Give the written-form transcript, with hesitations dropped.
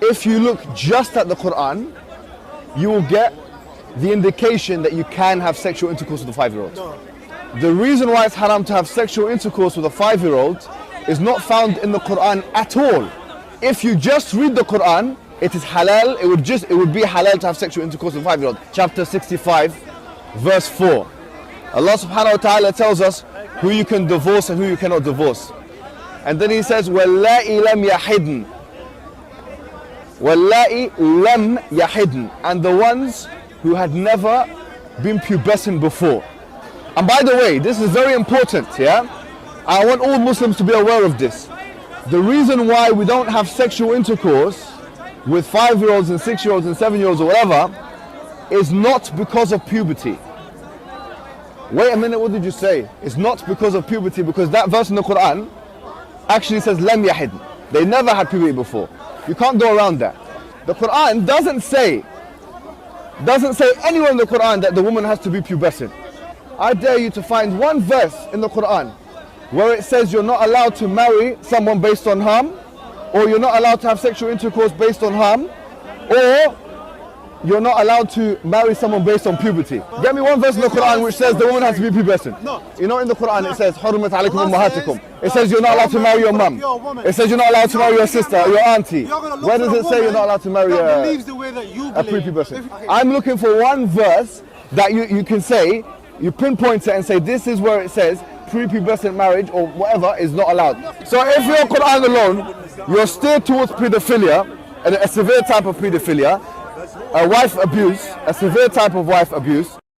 if you look just at the Quran, you will get the indication that you can have sexual intercourse with a 5-year-old. No. The reason why it's haram to have sexual intercourse with a 5-year-old is not found in the Quran at all. If you just read the Quran, it is halal, it would be halal to have sexual intercourse with a 5-year-old. Chapter 65, verse 4. Allah subhanahu wa ta'ala tells us who you can divorce and who you cannot divorce. And then he says, وَاللَّائِ لَمْ يَحِدْنَ وَاللَّائِ لَمْ يَحِدْنَ, and the ones who had never been pubescent before. And by the way, this is very important, yeah? I want all Muslims to be aware of this. The reason why we don't have sexual intercourse with 5-year-olds and 6-year-olds and 7-year-olds or whatever is not because of puberty. Wait a minute, what did you say? It's not because of puberty, because that verse in the Quran actually says lam yahid. They never had puberty before. You can't go around that. The Quran doesn't say anywhere in the Quran that the woman has to be pubescent. I dare you to find one verse in the Quran where it says you're not allowed to marry someone based on harm, or you're not allowed to have sexual intercourse based on harm, or you're not allowed to marry someone based on puberty. Get me one verse in the Quran which says the woman has to be pubescent. No. You know, in the Quran it says حُرِّمَتْ عَلَيْكُمْ أُمَّهَاتُكُمْ. It says you're not allowed to marry your mum. It says you're not allowed to marry your sister or your auntie. Where does it say you're not allowed to marry a prepubescent? I'm looking for one verse that you can say, you pinpoint it and say this is where it says prepubescent marriage or whatever is not allowed. So if you're Quran alone, you're steered towards pedophilia, and a severe type of pedophilia, a wife abuse, a severe type of wife abuse.